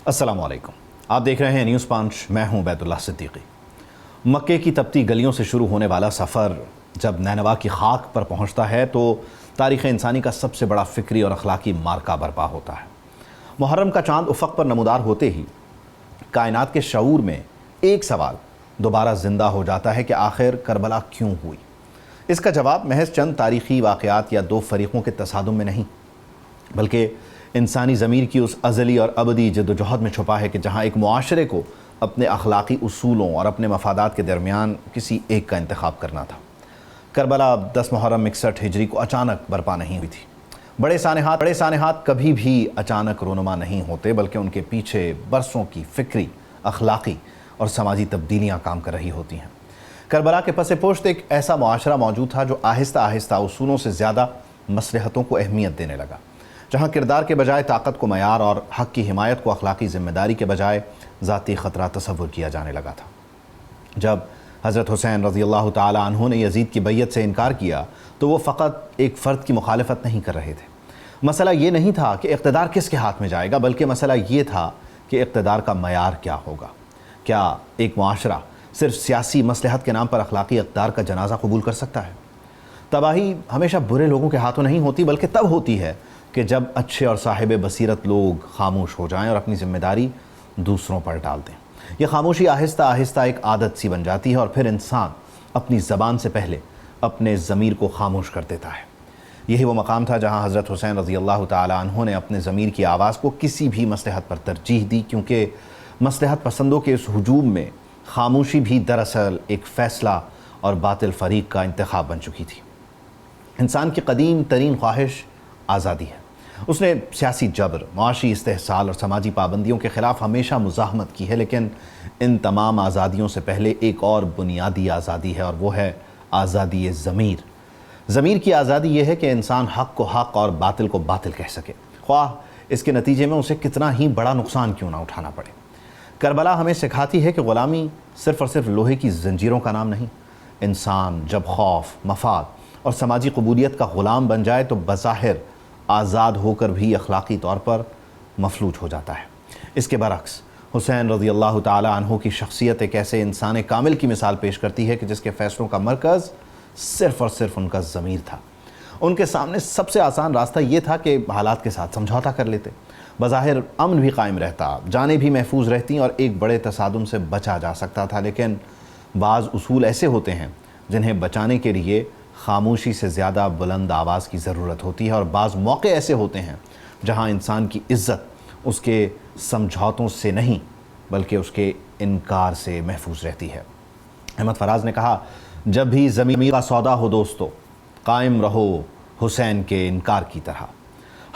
السلام علیکم، آپ دیکھ رہے ہیں نیوز پانچ، میں ہوں بیت اللہ صدیقی۔ مکے کی تپتی گلیوں سے شروع ہونے والا سفر جب نینوا کی خاک پر پہنچتا ہے تو تاریخ انسانی کا سب سے بڑا فکری اور اخلاقی مارکہ برپا ہوتا ہے۔ محرم کا چاند افق پر نمودار ہوتے ہی کائنات کے شعور میں ایک سوال دوبارہ زندہ ہو جاتا ہے کہ آخر کربلا کیوں ہوئی؟ اس کا جواب محض چند تاریخی واقعات یا دو فریقوں کے تصادم میں نہیں، بلکہ انسانی ضمیر کی اس ازلی اور ابدی جدوجہد میں چھپا ہے کہ جہاں ایک معاشرے کو اپنے اخلاقی اصولوں اور اپنے مفادات کے درمیان کسی ایک کا انتخاب کرنا تھا۔ کربلا 10 محرم 61 ہجری کو اچانک برپا نہیں ہوئی تھی۔ بڑے سانحات کبھی بھی اچانک رونما نہیں ہوتے، بلکہ ان کے پیچھے برسوں کی فکری، اخلاقی اور سماجی تبدیلیاں کام کر رہی ہوتی ہیں۔ کربلا کے پس پشت ایک ایسا معاشرہ موجود تھا جو آہستہ آہستہ اصولوں سے زیادہ مصلحتوں کو اہمیت دینے لگا، جہاں کردار کے بجائے طاقت کو معیار اور حق کی حمایت کو اخلاقی ذمہ داری کے بجائے ذاتی خطرہ تصور کیا جانے لگا تھا۔ جب حضرت حسین رضی اللہ تعالی عنہ نے یزید کی بیعت سے انکار کیا تو وہ فقط ایک فرد کی مخالفت نہیں کر رہے تھے۔ مسئلہ یہ نہیں تھا کہ اقتدار کس کے ہاتھ میں جائے گا، بلکہ مسئلہ یہ تھا کہ اقتدار کا معیار کیا ہوگا۔ کیا ایک معاشرہ صرف سیاسی مصلحت کے نام پر اخلاقی اقدار کا جنازہ قبول کر سکتا ہے؟ تباہی ہمیشہ برے لوگوں کے ہاتھوں نہیں ہوتی، بلکہ تب ہوتی ہے کہ جب اچھے اور صاحب بصیرت لوگ خاموش ہو جائیں اور اپنی ذمہ داری دوسروں پر ڈال دیں۔ یہ خاموشی آہستہ آہستہ ایک عادت سی بن جاتی ہے اور پھر انسان اپنی زبان سے پہلے اپنے ضمیر کو خاموش کر دیتا ہے۔ یہی وہ مقام تھا جہاں حضرت حسین رضی اللہ تعالی عنہ نے اپنے ضمیر کی آواز کو کسی بھی مصلحت پر ترجیح دی، کیونکہ مصلحت پسندوں کے اس ہجوم میں خاموشی بھی دراصل ایک فیصلہ اور باطل فریق کا انتخاب بن چکی تھی۔ انسان کی قدیم ترین خواہش آزادی ہے۔ اس نے سیاسی جبر، معاشی استحصال اور سماجی پابندیوں کے خلاف ہمیشہ مزاحمت کی ہے، لیکن ان تمام آزادیوں سے پہلے ایک اور بنیادی آزادی ہے، اور وہ ہے آزادی ضمیر۔ ضمیر کی آزادی یہ ہے کہ انسان حق کو حق اور باطل کو باطل کہہ سکے، خواہ اس کے نتیجے میں اسے کتنا ہی بڑا نقصان کیوں نہ اٹھانا پڑے۔ کربلا ہمیں سکھاتی ہے کہ غلامی صرف اور صرف لوہے کی زنجیروں کا نام نہیں۔ انسان جب خوف، مفاد اور سماجی قبولیت کا غلام بن جائے تو بظاہر آزاد ہو کر بھی اخلاقی طور پر مفلوج ہو جاتا ہے۔ اس کے برعکس حسین رضی اللہ تعالی عنہ کی شخصیت ایک ایسے انسان کامل کی مثال پیش کرتی ہے کہ جس کے فیصلوں کا مرکز صرف اور صرف ان کا ضمیر تھا۔ ان کے سامنے سب سے آسان راستہ یہ تھا کہ حالات کے ساتھ سمجھوتا کر لیتے، بظاہر امن بھی قائم رہتا، جانیں بھی محفوظ رہتی اور ایک بڑے تصادم سے بچا جا سکتا تھا۔ لیکن بعض اصول ایسے ہوتے ہیں جنہیں بچانے کے لیے خاموشی سے زیادہ بلند آواز کی ضرورت ہوتی ہے، اور بعض موقع ایسے ہوتے ہیں جہاں انسان کی عزت اس کے سمجھوتوں سے نہیں بلکہ اس کے انکار سے محفوظ رہتی ہے۔ احمد فراز نے کہا، جب بھی ضمیر کا سودا ہو دوستو، قائم رہو حسین کے انکار کی طرح۔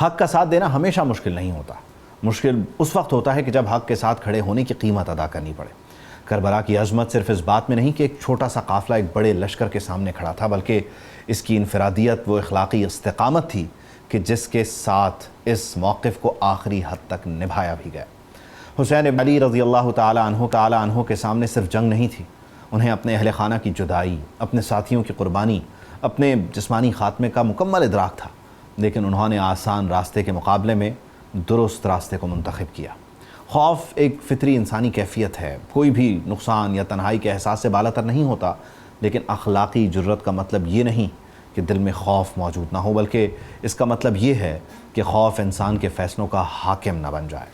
حق کا ساتھ دینا ہمیشہ مشکل نہیں ہوتا، مشکل اس وقت ہوتا ہے کہ جب حق کے ساتھ کھڑے ہونے کی قیمت ادا کرنی پڑے۔ کربلا کی عظمت صرف اس بات میں نہیں کہ ایک چھوٹا سا قافلہ ایک بڑے لشکر کے سامنے کھڑا تھا، بلکہ اس کی انفرادیت وہ اخلاقی استقامت تھی کہ جس کے ساتھ اس موقف کو آخری حد تک نبھایا بھی گیا۔ حسین ابن علی رضی اللہ تعالی عنہ کے سامنے صرف جنگ نہیں تھی، انہیں اپنے اہل خانہ کی جدائی، اپنے ساتھیوں کی قربانی، اپنے جسمانی خاتمے کا مکمل ادراک تھا، لیکن انہوں نے آسان راستے کے مقابلے میں درست راستے کو منتخب کیا۔ خوف ایک فطری انسانی کیفیت ہے، کوئی بھی نقصان یا تنہائی کے احساس سے بالاتر نہیں ہوتا، لیکن اخلاقی جرت کا مطلب یہ نہیں کہ دل میں خوف موجود نہ ہو، بلکہ اس کا مطلب یہ ہے کہ خوف انسان کے فیصلوں کا حاکم نہ بن جائے۔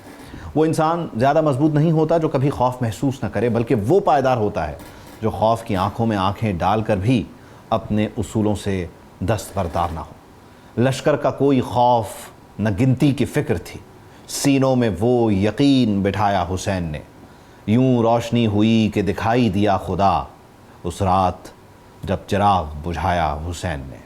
وہ انسان زیادہ مضبوط نہیں ہوتا جو کبھی خوف محسوس نہ کرے، بلکہ وہ پائیدار ہوتا ہے جو خوف کی آنکھوں میں آنکھیں ڈال کر بھی اپنے اصولوں سے دستبردار نہ ہو۔ لشکر کا کوئی خوف نہ گنتی کی فکر تھی، سینوں میں وہ یقین بٹھایا حسین نے، یوں روشنی ہوئی کہ دکھائی دیا خدا، اس رات جب چراغ بجھایا حسین نے۔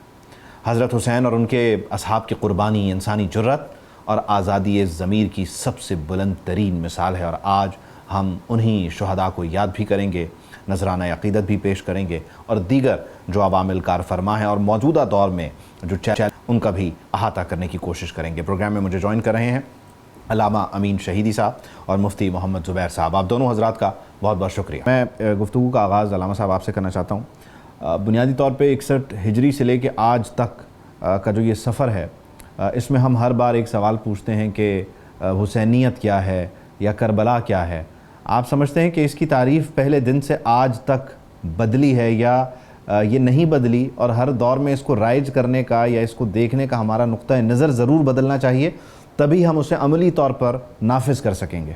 حضرت حسین اور ان کے اصحاب کی قربانی انسانی جرت اور آزادی ضمیر کی سب سے بلند ترین مثال ہے، اور آج ہم انہی شہداء کو یاد بھی کریں گے، نذرانہ عقیدت بھی پیش کریں گے، اور دیگر جو عوامل کار فرما ہیں اور موجودہ دور میں جو ان کا بھی احاطہ کرنے کی کوشش کریں گے۔ پروگرام میں مجھے جوائن کر رہے ہیں علامہ امین شہیدی صاحب اور مفتی محمد زبیر صاحب۔ آپ دونوں حضرات کا بہت بہت شکریہ۔ میں گفتگو کا آغاز علامہ صاحب آپ سے کرنا چاہتا ہوں۔ بنیادی طور پہ 61 ہجری سے لے کے آج تک کا جو یہ سفر ہے، اس میں ہم ہر بار ایک سوال پوچھتے ہیں کہ حسینیت کیا ہے یا کربلا کیا ہے؟ آپ سمجھتے ہیں کہ اس کی تعریف پہلے دن سے آج تک بدلی ہے یا یہ نہیں بدلی، اور ہر دور میں اس کو رائج کرنے کا یا اس کو دیکھنے کا ہمارا نقطہ نظر ضرور بدلنا چاہیے، تبھی ہم اسے عملی طور پر نافذ کر سکیں گے؟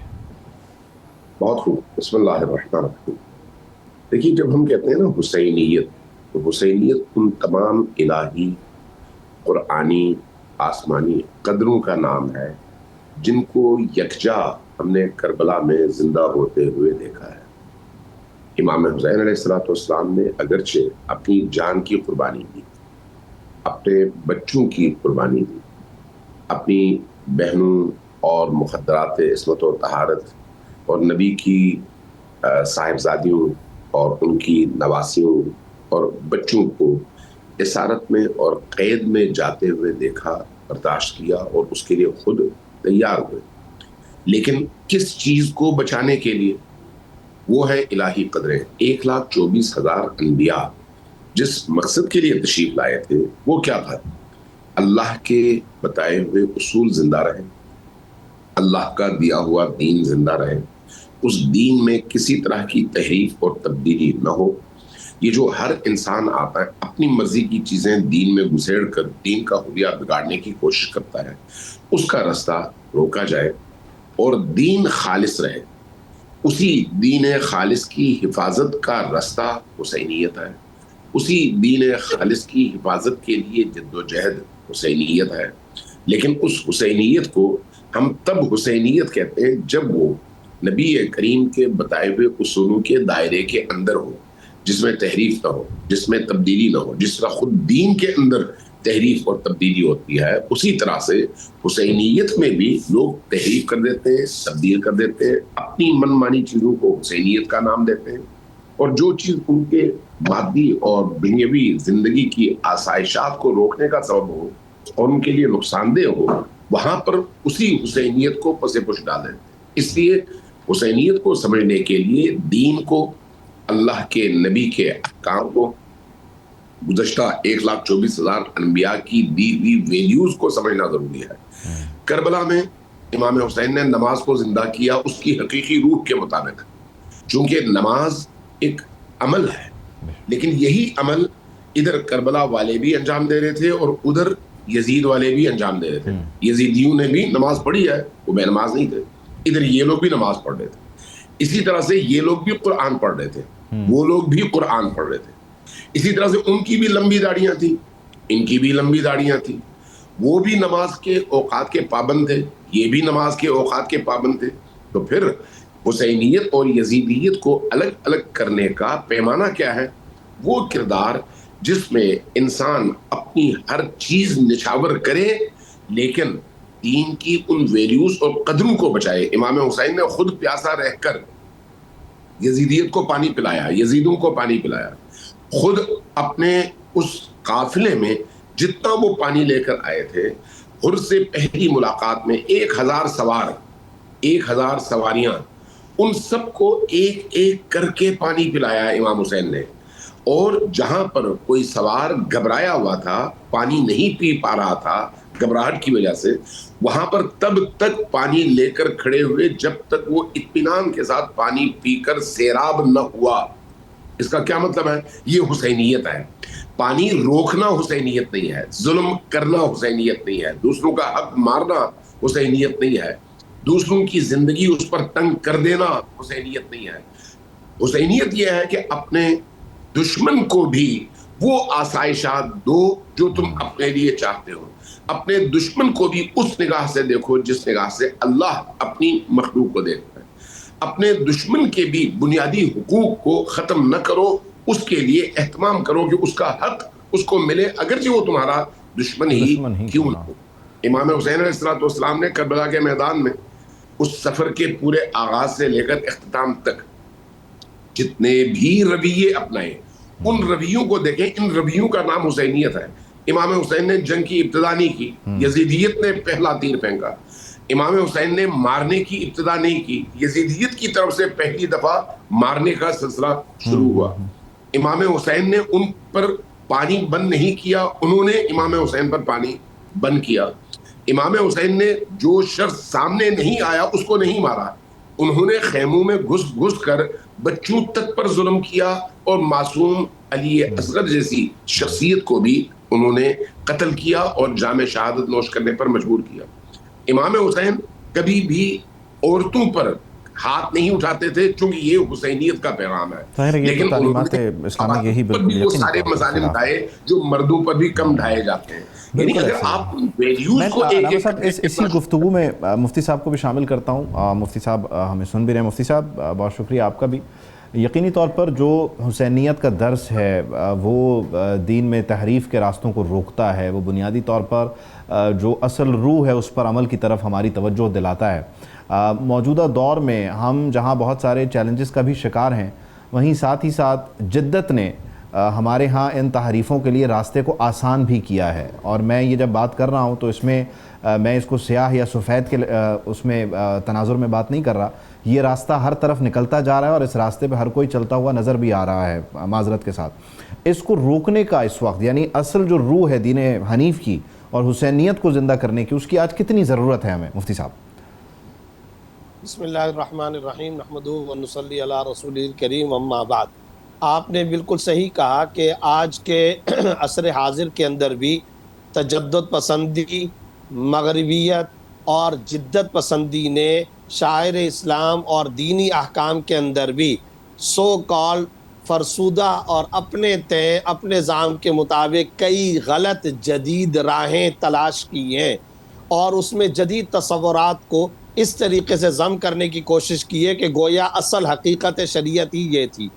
بہت خوب، بسم اللہ الرحمن الرحیم۔ دیکھیے، جب ہم کہتے ہیں نا حسینیت، تو حسینیت ان تمام الہی، قرآنی، آسمانی قدروں کا نام ہے جن کو یکجا ہم نے کربلا میں زندہ ہوتے ہوئے دیکھا ہے۔ امام حسین علیہ السلام نے اگرچہ اپنی جان کی قربانی دی، اپنے بچوں کی قربانی دی، اپنی بہنوں اور مخدرات عصمت و طہارت اور نبی کی صاحبزادیوں اور ان کی نواسیوں اور بچوں کو اسارت میں اور قید میں جاتے ہوئے دیکھا، برداشت کیا اور اس کے لیے خود تیار ہوئے، لیکن کس چیز کو بچانے کے لیے؟ وہ ہے الہی قدریں۔ 1,24,000 انبیاء جس مقصد کے لیے تشریف لائے تھے وہ کیا تھا؟ اللہ کے بتائے ہوئے اصول زندہ رہے، اللہ کا دیا ہوا دین زندہ رہے، اس دین میں کسی طرح کی تحریف اور تبدیلی نہ ہو۔ یہ جو ہر انسان آتا ہے اپنی مرضی کی چیزیں دین میں گھسیڑ کر دین کا حلیہ بگاڑنے کی کوشش کرتا ہے، اس کا راستہ روکا جائے اور دین خالص رہے۔ اسی دین خالص کی حفاظت کا راستہ حسینیت ہے، اسی دین خالص کی حفاظت کے لیے جد و جہد حسینیت ہے۔ لیکن اس حسینیت کو ہم تب حسینیت کہتے ہیں جب وہ نبی کریم کے بتائے ہوئے اصولوں کے دائرے کے اندر ہو، جس میں تحریف نہ ہو، جس میں تبدیلی نہ ہو۔ جس طرح خود دین کے اندر تحریف اور تبدیلی ہوتی ہے، اسی طرح سے حسینیت میں بھی لوگ تحریف کر دیتے ہیں، تبدیل کر دیتے ہیں، اپنی من مانی چیزوں کو حسینیت کا نام دیتے ہیں، اور جو چیز ان کے مادی اور دنیاوی زندگی کی آسائشات کو روکنے کا سبب ہو اور ان کے لیے نقصان دہ ہو، وہاں پر اسی حسینیت کو پس پش ڈال دیتے ہیں۔ اس لیے حسینیت کو سمجھنے کے لیے دین کو، اللہ کے نبی کے احکام کو، گزشتہ 1,24,000 انبیاء کی دی ہوئی ویلیوز کو سمجھنا ضروری ہے۔ کربلا میں امام حسین نے نماز کو زندہ کیا اس کی حقیقی روح کے مطابق، چونکہ نماز ایک عمل ہے، لیکن یہی عمل ادھر کربلا والے بھی انجام دے رہے تھے اور ادھر یزید والے بھی انجام دے رہے تھے۔ یزیدیوں نے بھی نماز پڑھی ہے، وہ بے نماز نہیں تھے، ادھر یہ لوگ بھی نماز پڑھ رہے تھے۔ اسی طرح سے یہ لوگ بھی قرآن پڑھ رہے تھے، وہ لوگ بھی قرآن پڑھ رہے تھے۔ اسی طرح سے ان کی بھی لمبی داڑیاں تھیں، ان کی بھی لمبی داڑیاں تھیں، وہ بھی نماز کے اوقات کے پابند تھے، یہ بھی نماز کے اوقات کے پابند تھے۔ تو پھر حسینیت اور یزیدیت کو الگ الگ کرنے کا پیمانہ کیا ہے؟ وہ کردار جس میں انسان اپنی ہر چیز نچھاور کرے لیکن دین کی ان ویلیوز اور قدروں کو بچائے۔ امام حسین نے خود پیاسا رہ کر یزیدیت کو پانی پلایا، یزیدوں کو پانی پلایا، خود اپنے اس قافلے میں جتنا وہ پانی لے کر آئے تھے، حر سے پہلی ملاقات میں 1,000 سوار، 1,000 سواریاں، ان سب کو ایک ایک کر کے پانی پلایا امام حسین نے۔ اور جہاں پر کوئی سوار گھبرایا ہوا تھا، پانی نہیں پی پا رہا تھا گھبراہٹ کی وجہ سے، وہاں پر تب تک پانی لے کر کھڑے ہوئے جب تک وہ اطمینان کے ساتھ پانی پی کر سیراب نہ ہوا۔ اس کا کیا مطلب ہے؟ یہ حسینیت ہے۔ پانی روکنا حسینیت نہیں ہے، ظلم کرنا حسینیت نہیں ہے، دوسروں کا حق مارنا حسینیت نہیں ہے، دوسروں کی زندگی اس پر تنگ کر دینا حسینیت نہیں ہے۔ حسینیت یہ ہے کہ اپنے دشمن کو بھی وہ آسائشات دو جو تم اپنے لیے چاہتے ہو، اپنے دشمن کو بھی اس نگاہ سے دیکھو جس نگاہ سے اللہ اپنی مخلوق کو دیکھتا ہے۔ اپنے دشمن کے بھی بنیادی حقوق کو ختم نہ کرو، اس کے لیے اہتمام کرو کہ اس کا حق اس کو ملے، اگرچہ وہ تمہارا دشمن ہی کیوں نہ ہو۔ امام حسین علیہ السلام نے کربلا کے میدان میں اس سفر کے پورے آغاز سے لے کر اختتام تک جتنے بھی رویے اپنائے، ان رویوں کو دیکھیں، ان رویوں کا نام حسینیت ہے۔ امام حسین نے جنگ کی ابتدا نہیں کی، یزیدیت نے پہلا تیر پھینکا۔ امام حسین نے مارنے کی ابتدا نہیں کی، یزیدیت کی طرف سے پہلی دفعہ مارنے کا سلسلہ شروع ہوا۔ امام حسین نے ان پر پانی بند نہیں کیا، انہوں نے امام حسین پر پانی بند کیا۔ امام حسین نے جو شخص سامنے نہیں آیا اس کو نہیں مارا، انہوں نے خیموں میں گھس گھس کر بچوں تک پر ظلم کیا اور معصوم علی اصغر جیسی شخصیت کو بھی انہوں نے قتل کیا اور جام شہادت نوش کرنے پر مجبور کیا۔ امام حسین کبھی بھی عورتوں پر ہاتھ نہیں اٹھاتے تھے چونکہ یہ حسینیت کا پیغام ہے، لیکن تعلیمات اسلامی یہی پر بھی وہ سارے مظالم ڈھائے جو مردوں پر بھی کم ڈھائے جاتے ہیں۔ یعنی اگر آپ ان ویلیوز کو علامہ صاحب اسی گفتگو میں مفتی صاحب کو بھی شامل کرتا ہوں۔ مفتی صاحب ہمیں سن بھی رہے ہیں۔ مفتی صاحب بہت شکریہ آپ کا بھی۔ یقینی طور پر جو حسینیت کا درس ہے وہ دین میں تحریف کے راستوں کو روکتا ہے، وہ بنیادی طور پر جو اصل روح ہے اس پر عمل کی طرف ہماری توجہ دلاتا ہے۔ موجودہ دور میں ہم جہاں بہت سارے چیلنجز کا بھی شکار ہیں، وہیں ساتھ ہی ساتھ جدت نے ہمارے ہاں ان تحریفوں کے لیے راستے کو آسان بھی کیا ہے۔ اور میں یہ جب بات کر رہا ہوں تو اس میں میں اس کو سیاہ یا سفید کے اس میں تناظر میں بات نہیں کر رہا، یہ راستہ ہر طرف نکلتا جا رہا ہے اور اس راستے پہ ہر کوئی چلتا ہوا نظر بھی آ رہا ہے معذرت کے ساتھ۔ اس کو روکنے کا اس وقت یعنی اصل جو روح ہے دین حنیف کی اور حسینیت کو زندہ کرنے کی، اس کی آج کتنی ضرورت ہے ہمیں مفتی صاحب؟ بسم اللہ الرحمن الرحیم، نحمدہ و نصلی علی رسول الکریم، اما بعد۔ آپ نے بالکل صحیح کہا کہ آج کے عصر حاضر کے اندر بھی تجدد پسندی، مغربیت اور جدت پسندی نے شاعر اسلام اور دینی احکام کے اندر بھی سو کال فرسودہ اور اپنے زعم کے مطابق کئی غلط جدید راہیں تلاش کی ہیں اور اس میں جدید تصورات کو اس طریقے سے ضم کرنے کی کوشش کی ہے کہ گویا اصل حقیقت شریعت ہی یہ تھی۔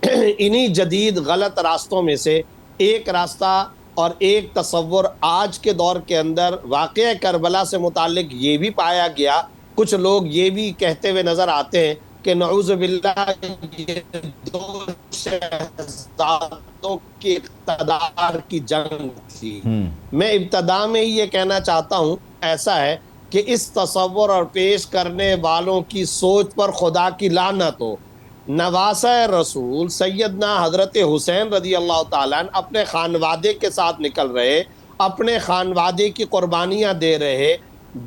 انہی جدید غلط راستوں میں سے ایک راستہ اور ایک تصور آج کے دور کے اندر واقعہ کربلا سے متعلق یہ بھی پایا گیا، کچھ لوگ یہ بھی کہتے ہوئے نظر آتے ہیں کہ نعوذ باللہ یہ دو شہزادوں کی اقتدار کی جنگ تھی۔ میں ابتدا میں ہی یہ کہنا چاہتا ہوں ایسا ہے کہ اس تصور اور پیش کرنے والوں کی سوچ پر خدا کی لعنت ہو۔ نواسہ رسول سیدنا حضرت حسین رضی اللہ تعالیٰ عنہ اپنے خانوادے کے ساتھ نکل رہے، اپنے خانوادے کی قربانیاں دے رہے،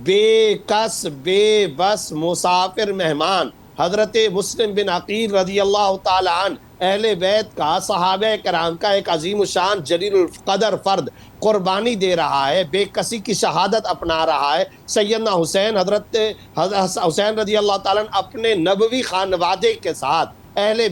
بے کس بے بس مسافر مہمان حضرت مسلم بن عقیل رضی اللہ تعالیٰ عنہ اہل بیت کا، صحابہ کرام کا ایک عظیم الشان جلیل القدر فرد قربانی دے رہا ہے، بے کسی کی شہادت اپنا رہا ہے۔ سیدنا حسین حضرت حسین رضی اللہ تعالیٰ عنہ اپنے نبوی خانوادے کے ساتھ اہل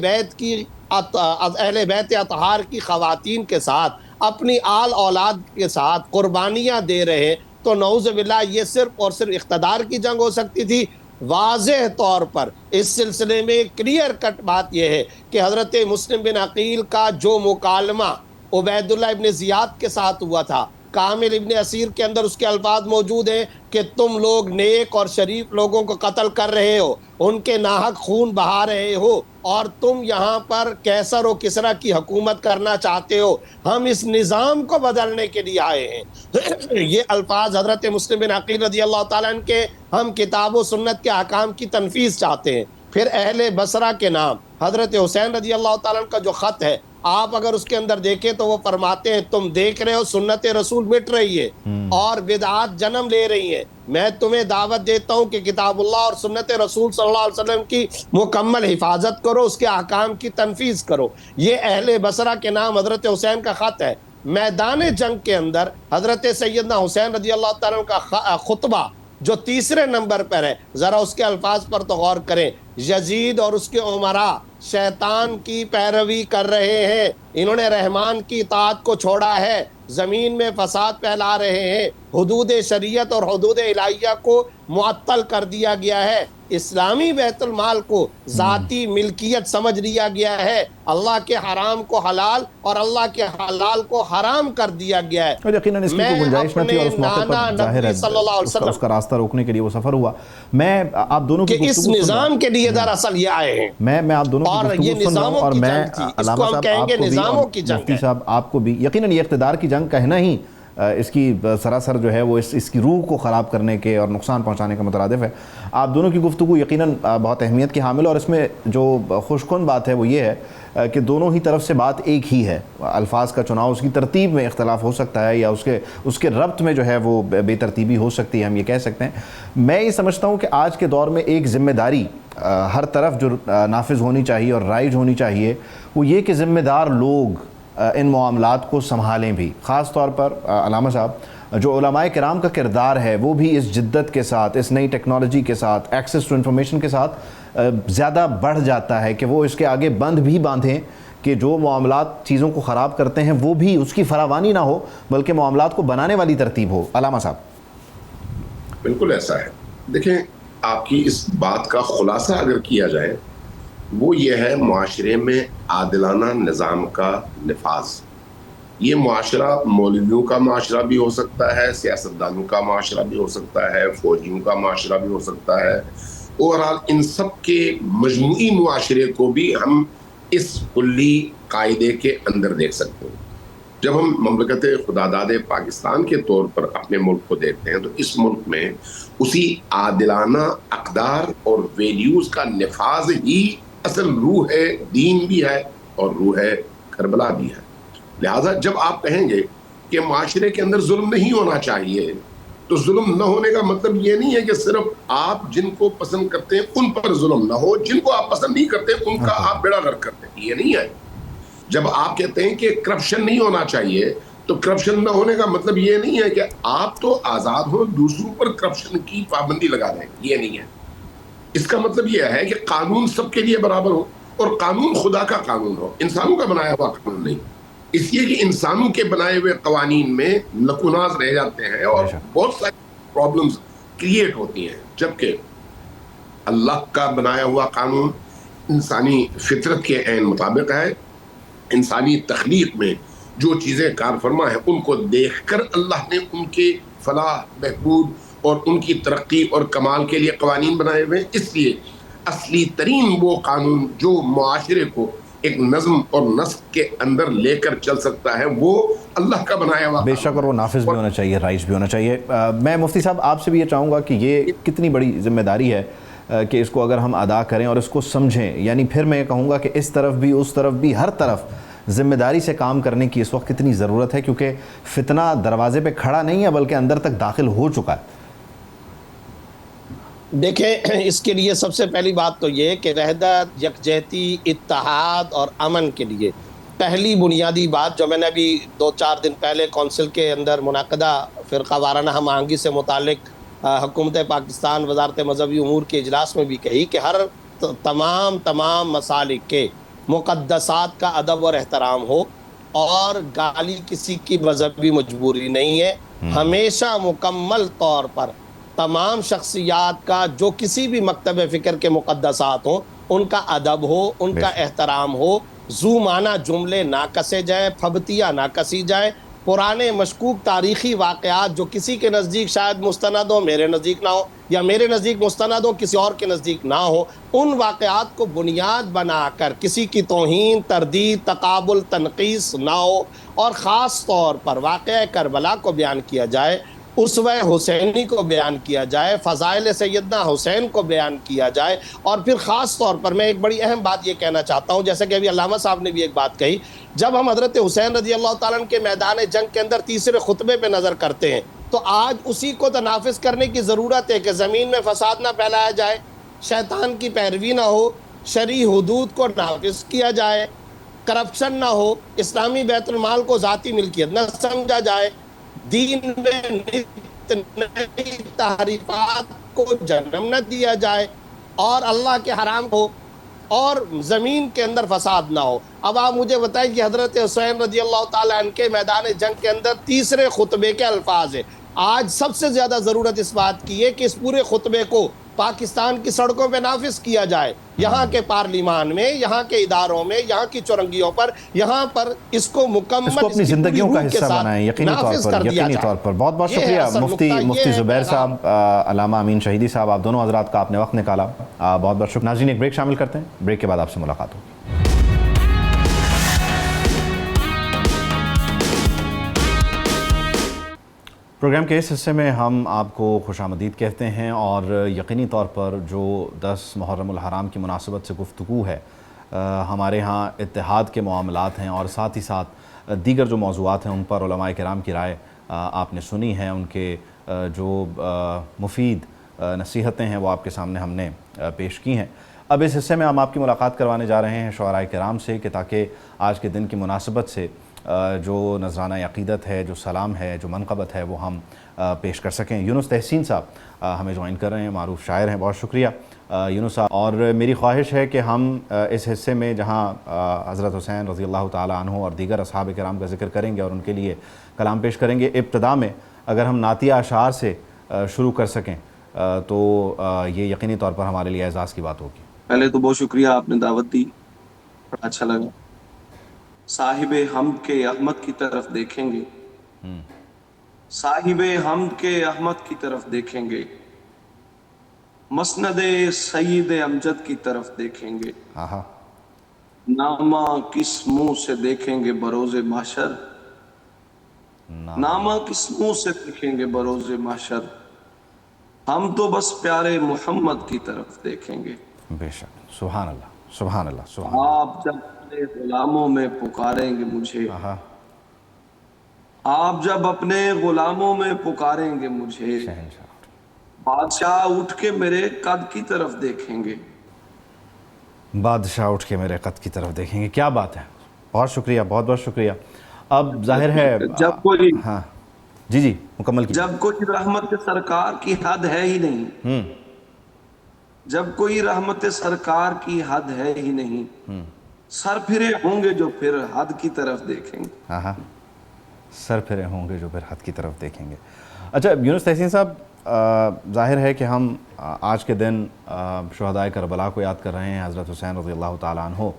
بیت اطہار کی خواتین کے ساتھ اپنی آل اولاد کے ساتھ قربانیاں دے رہے، تو نعوذ باللہ یہ صرف اور صرف اقتدار کی جنگ ہو سکتی تھی۔ واضح طور پر اس سلسلے میں کلیئر کٹ بات یہ ہے کہ حضرت مسلم بن عقیل کا جو مکالمہ عبید اللہ ابن زیاد کے ساتھ ہوا تھا، کامل ابن اسیر کے اندر اس کے الفاظ موجود ہیں کہ تم لوگ نیک اور شریف لوگوں کو قتل کر رہے ہو، ان کے ناحق خون بہا رہے ہو، اور تم یہاں پر کیسر و کسرا کی حکومت کرنا چاہتے ہو، ہم اس نظام کو بدلنے کے لیے آئے ہیں۔ یہ الفاظ حضرت مسلم بن عقیل رضی اللہ تعالیٰ عنہ کے، ہم کتاب و سنت کے احکام کی تنفیذ چاہتے ہیں۔ پھر اہل بصرہ کے نام حضرت حسین رضی اللہ تعالیٰ عنہ کا جو خط ہے، آپ اگر اس کے اندر دیکھیں تو وہ فرماتے ہیں تم دیکھ رہے ہو سنت رسول مٹ رہی ہے اور بدعات جنم لے رہی ہیں، میں تمہیں دعوت دیتا ہوں کہ کتاب اللہ اور سنت رسول صلی اللہ علیہ وسلم کی مکمل حفاظت کرو، اس کے احکام کی تنفیذ کرو۔ یہ اہل بصرہ کے نام حضرت حسین کا خط ہے۔ میدان جنگ کے اندر حضرت سیدنا حسین رضی اللہ تعالیٰ عنہ کا خطبہ جو تیسرے نمبر پر ہے، ذرا اس کے الفاظ پر تو غور کریں۔ یزید اور اس کے عمراء شیطان کی پیروی کر رہے ہیں، انہوں نے رحمان کی اطاعت کو چھوڑا ہے، زمین میں فساد پھیلا رہے ہیں، حدود شریعت اور حدود الہیہ کو معطل کر دیا گیا ہے، اسلامی بیت المال کو ذاتی ملکیت سمجھ لیا گیا ہے، اللہ کے حرام کو حلال اور اللہ کے حلال کو حرام کر دیا گیا ہے۔ اور یقیناً اس کی کوئی گنجائش نہ تھی اور اس موقع پر ظاہر ہے اس کا راستہ روکنے کے لیے وہ سفر ہوا۔ میں آپ دونوں کی اس نظام کے لیے دراصل یہ آئے ہیں، میں آپ دونوں کی گفتگو سن رہا ہوں، اور میں علامہ صاحب آپ کو بھی اور مفتی صاحب آپ کو بھی، یقیناً یہ اقتدار کی جنگ کہنا ہی اس کی سراسر جو ہے وہ اس کی روح کو خراب کرنے کے اور نقصان پہنچانے کا مترادف ہے۔ آپ دونوں کی گفتگو یقیناً بہت اہمیت کی حامل ہے، اور اس میں جو خوش کن بات ہے وہ یہ ہے کہ دونوں ہی طرف سے بات ایک ہی ہے۔ الفاظ کا چناؤ، اس کی ترتیب میں اختلاف ہو سکتا ہے یا اس کے ربط میں جو ہے وہ بے ترتیبی ہو سکتی ہے، ہم یہ کہہ سکتے ہیں۔ میں یہ سمجھتا ہوں کہ آج کے دور میں ایک ذمہ داری ہر طرف جو نافذ ہونی چاہیے اور رائج ہونی چاہیے وہ یہ کہ ذمہ دار لوگ ان معاملات کو سنبھالیں بھی. خاص طور پر علامہ صاحب جو علماء کرام کا کردار ہے وہ بھی اس جدت کے ساتھ، اس نئی ٹیکنالوجی کے ساتھ، ایکسیس ٹو انفارمیشن کے ساتھ زیادہ بڑھ جاتا ہے کہ وہ اس کے آگے بند بھی باندھیں کہ جو معاملات چیزوں کو خراب کرتے ہیں وہ بھی اس کی فراوانی نہ ہو بلکہ معاملات کو بنانے والی ترتیب ہو. علامہ صاحب. بالکل ایسا ہے. دیکھیں آپ کی اس بات کا خلاصہ اگر کیا جائے وہ یہ ہے معاشرے میں عادلانہ نظام کا نفاذ. یہ معاشرہ مولویوں کا معاشرہ بھی ہو سکتا ہے، سیاستدانوں کا معاشرہ بھی ہو سکتا ہے، فوجیوں کا معاشرہ بھی ہو سکتا ہے. اوورآل ان سب کے مجموعی معاشرے کو بھی ہم اس کلی قاعدے کے اندر دیکھ سکتے ہیں. جب ہم مملکت خداداد پاکستان کے طور پر اپنے ملک کو دیکھتے ہیں تو اس ملک میں اسی عادلانہ اقدار اور ویلیوز کا نفاذ ہی اصل روح دین بھی ہے اور روح کربلا بھی ہے. لہٰذا جب آپ کہیں گے کہ معاشرے کے اندر ظلم نہیں ہونا چاہیے تو ظلم نہ ہونے کا مطلب یہ نہیں ہے کہ صرف آپ جن کو پسند کرتے ہیں ان پر ظلم نہ ہو، جن کو آپ پسند نہیں کرتے ان کا آپ بیڑا غرق کرتے ہیں. یہ نہیں ہے. جب آپ کہتے ہیں کہ کرپشن نہیں ہونا چاہیے تو کرپشن نہ ہونے کا مطلب یہ نہیں ہے کہ آپ تو آزاد ہو دوسروں پر کرپشن کی پابندی لگا دیں. یہ نہیں ہے. اس کا مطلب یہ ہے کہ قانون سب کے لیے برابر ہو اور قانون خدا کا قانون ہو، انسانوں کا بنایا ہوا قانون نہیں. اس لیے کہ انسانوں کے بنائے ہوئے قوانین میں نقوناز رہ جاتے ہیں اور بہت ساری پرابلمز کریٹ ہوتی ہیں، جبکہ اللہ کا بنایا ہوا قانون انسانی فطرت کے عین مطابق ہے. انسانی تخلیق میں جو چیزیں کار فرما ہیں ان کو دیکھ کر اللہ نے ان کے فلاح بہبود اور ان کی ترقی اور کمال کے لیے قوانین بنائے ہوئے. اس لیے اصلی ترین وہ قانون جو معاشرے کو ایک نظم اور نسق کے اندر لے کر چل سکتا ہے وہ اللہ کا بنایا ہوا بے شک، اور وہ نافذ بھی ہونا چاہیے، رائج بھی ہونا چاہیے. میں مفتی صاحب آپ سے بھی یہ چاہوں گا کہ یہ کتنی بڑی ذمہ داری ہے کہ اس کو اگر ہم ادا کریں اور اس کو سمجھیں. یعنی پھر میں یہ کہوں گا کہ اس طرف بھی اس طرف بھی ہر طرف ذمہ داری سے کام کرنے کی اس وقت کتنی ضرورت ہے، کیونکہ فتنہ دروازے پہ کھڑا نہیں ہے بلکہ اندر تک داخل ہو چکا ہے. دیکھیں اس کے لیے سب سے پہلی بات تو یہ کہ وحدت، یکجہتی، اتحاد اور امن کے لیے پہلی بنیادی بات جو میں نے ابھی 2-4 دن پہلے کونسل کے اندر منعقدہ فرقہ وارانہ ہم آہنگی سے متعلق حکومت پاکستان وزارت مذہبی امور کے اجلاس میں بھی کہی کہ ہر تمام مسالک کے مقدسات کا ادب اور احترام ہو اور گالی کسی کی مذہبی مجبوری نہیں ہے. ہمیشہ مکمل طور پر تمام شخصیات کا جو کسی بھی مکتب فکر کے مقدسات ہوں ان کا ادب ہو، ان کا احترام ہو، ذو معنی جملے نہ کسے جائیں، پھبتیاں نہ کسی جائیں. پرانے مشکوک تاریخی واقعات جو کسی کے نزدیک شاید مستند ہو، میرے نزدیک نہ ہو، یا میرے نزدیک مستند ہو کسی اور کے نزدیک نہ ہو، ان واقعات کو بنیاد بنا کر کسی کی توہین، تردید، تقابل، تنقیص نہ ہو. اور خاص طور پر واقعہ کربلا کو بیان کیا جائے، اسوہ حسینی کو بیان کیا جائے، فضائل سیدنا حسین کو بیان کیا جائے. اور پھر خاص طور پر میں ایک بڑی اہم بات یہ کہنا چاہتا ہوں، جیسا کہ ابھی علامہ صاحب نے بھی ایک بات کہی، جب ہم حضرت حسین رضی اللہ تعالیٰ عنہ کے میدان جنگ کے اندر تیسرے خطبے پہ نظر کرتے ہیں تو آج اسی کو تو نافذ کرنے کی ضرورت ہے کہ زمین میں فساد نہ پھیلایا جائے، شیطان کی پیروی نہ ہو، شرعی حدود کو نافذ کیا جائے، کرپشن نہ ہو، اسلامی بیت المال کو ذاتی ملکیت نہ سمجھا جائے، دین میں نئی تحریفات کو جنم نہ دیا جائے، اور اللہ کے حرام ہو اور زمین کے اندر فساد نہ ہو. اب آپ مجھے بتائیں کہ حضرت حسین رضی اللہ تعالیٰ عنہ کے میدان جنگ کے اندر تیسرے خطبے کے الفاظ ہیں. آج سب سے زیادہ ضرورت اس بات کی ہے کہ اس پورے خطبے کو پاکستان کی سڑکوں پہ نافذ کیا جائے، یہاں کے پارلیمان میں، یہاں کے اداروں میں، یہاں کی چورنگیوں پر، یہاں پر اس کو مکمل اپنی زندگیوں کا حصہ بنائیں. یقینی طور پر بہت بہت شکریہ مفتی زبیر صاحب، علامہ امین شہیدی صاحب، آپ دونوں حضرات کا آپ نے وقت نکالا، بہت بہت شکریہ. ناظرین ایک بریک شامل کرتے ہیں، بریک کے بعد آپ سے ملاقات ہوگی. پروگرام کے اس حصے میں ہم آپ کو خوش آمدید کہتے ہیں، اور یقینی طور پر جو 10 محرم الحرام کی مناسبت سے گفتگو ہے، ہمارے ہاں اتحاد کے معاملات ہیں اور ساتھ ہی ساتھ دیگر جو موضوعات ہیں ان پر علماء کرام کی رائے آپ نے سنی ہے، ان کے جو مفید نصیحتیں ہیں وہ آپ کے سامنے ہم نے پیش کی ہیں۔ اب اس حصے میں ہم آپ کی ملاقات کروانے جا رہے ہیں شعراء کرام سے کہ تاکہ آج کے دن کی مناسبت سے جو نذرانہ عقیدت ہے، جو سلام ہے، جو منقبت ہے وہ ہم پیش کر سکیں۔ یونس تحسین صاحب ہمیں جوائن کر رہے ہیں، معروف شاعر ہیں، بہت شکریہ یونس صاحب۔ اور میری خواہش ہے کہ ہم اس حصے میں جہاں حضرت حسین رضی اللہ تعالیٰ عنہ اور دیگر اصحاب کرام کا ذکر کریں گے اور ان کے لیے کلام پیش کریں گے، ابتدا میں اگر ہم نعتیہ اشعار سے شروع کر سکیں تو یہ یقینی طور پر ہمارے لیے اعزاز کی بات ہوگی۔ پہلے تو بہت شکریہ، آپ نے دعوت دی، بڑا اچھا لگا۔ صاحب حمد کے احمد کی طرف دیکھیں گے، صاحب حمد کے احمد کی طرف دیکھیں گے، مسند سید امجد کی طرف دیکھیں گے، نامہ کس منہ سے دیکھیں گے بروز محشر، نامہ کس منہ سے دیکھیں گے بروز محشر، ہم تو بس پیارے محمد کی طرف دیکھیں گے۔ بے شک، سبحان اللہ سبحان اللہ سبحان اللہ۔ آپ جب اپنے غلاموں میں پکاریں گے مجھے، آپ جب اپنے غلاموں میں پکاریں گے مجھے، بادشاہ اٹھ کے میرے قد کی طرف دیکھیں گے، بادشاہ اٹھ کے میرے قد کی طرف دیکھیں گے۔ کیا بات ہے، بہت شکریہ، بہت بہت شکریہ۔ اب ظاہر ہے جب کوئی ہاں جی مکمل کیجیے۔ جب کوئی رحمت سرکار کی حد ہے ہی نہیں، جب کوئی رحمت سرکار کی حد ہے ہی نہیں، سر پھرے ہوں گے جو پھر حد کی طرف دیکھیں گے۔ سر پھرے ہوں گے جو پھر حد کی طرف دیکھیں گے۔ اچھا یونس تحسین صاحب، ظاہر ہے کہ ہم آج کے دن شہدائے کربلا کو یاد کر رہے ہیں، حضرت حسین رضی اللہ تعالیٰ عنہ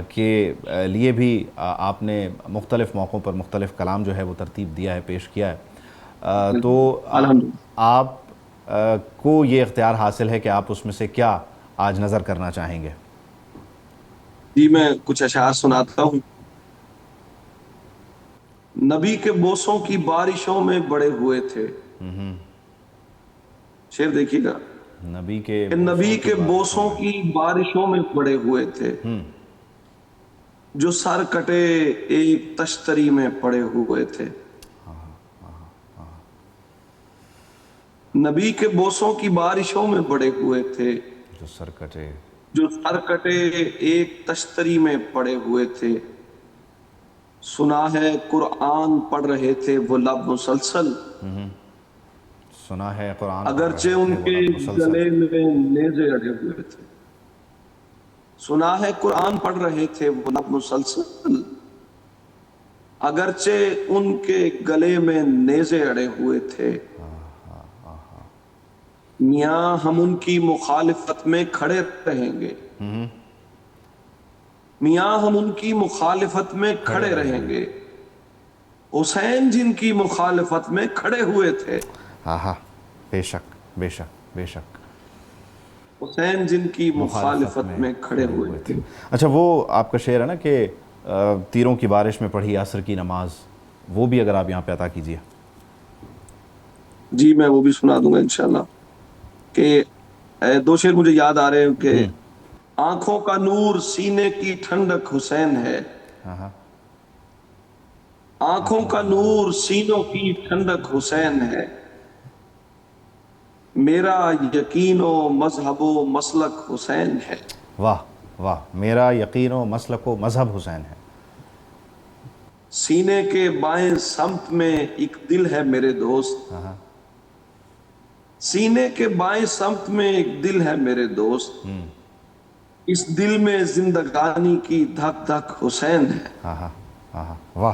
کے لیے بھی آپ نے مختلف موقعوں پر مختلف کلام جو ہے وہ ترتیب دیا ہے، پیش کیا ہے، تو آپ کو یہ اختیار حاصل ہے کہ آپ اس میں سے کیا آج نظر کرنا چاہیں گے؟ جی میں کچھ اشعار سناتا ہوں۔ نبی کے بوسوں کی بارشوں میں بڑے ہوئے تھے، شعر دیکھیے گا، نبی کے بوسوں کی بارشوں میں پڑے ہوئے تھے، جو سر کٹے ایک تشتری میں پڑے ہوئے تھے۔ نبی کے بوسوں کی بارشوں میں پڑے ہوئے تھے، جو سر کٹے ایک تشتری میں پڑے ہوئے تھے۔ سنا ہے قرآن پڑھ رہے تھے وہ لب مسلسل، سنا ہے قرآن اگرچہ ان کے گلے میں نیزے اڑے ہوئے تھے۔ سنا ہے قرآن پڑھ رہے تھے وہ لب مسلسل، اگرچہ ان کے گلے میں نیزے اڑے ہوئے تھے۔ میاں ہم ان کی مخالفت میں کھڑے رہیں گے، میاں ہم ان کی مخالفت میں کھڑے رہیں گے، حسین جن کی مخالفت میں کھڑے ہوئے تھے۔ بے شک بے شک بے شک، حسین جن کی مخالفت میں کھڑے ہوئے تھے۔ اچھا وہ آپ کا شعر ہے نا کہ تیروں کی بارش میں پڑھی عصر کی نماز، وہ بھی اگر آپ یہاں پہ عطا کیجیے۔ جی میں وہ بھی سنا دوں گا انشاءاللہ۔ کہ دو شعر مجھے یاد آ رہے ہیں کہ آنکھوں کا نور سینے کی ٹھنڈک حسین ہے، آنکھوں کا نور سینوں کی ٹھنڈک حسین ہے، میرا یقین و مذہب و مسلک حسین ہے۔ واہ واہ، میرا یقین و مسلک و مذہب حسین ہے۔ سینے کے بائیں سمت میں ایک دل ہے میرے دوست، سینے کے بائیں سمت میں ایک دل ہے میرے دوست، اس دل میں زندگانی کی دھک دھک حسین ہے۔ واہ،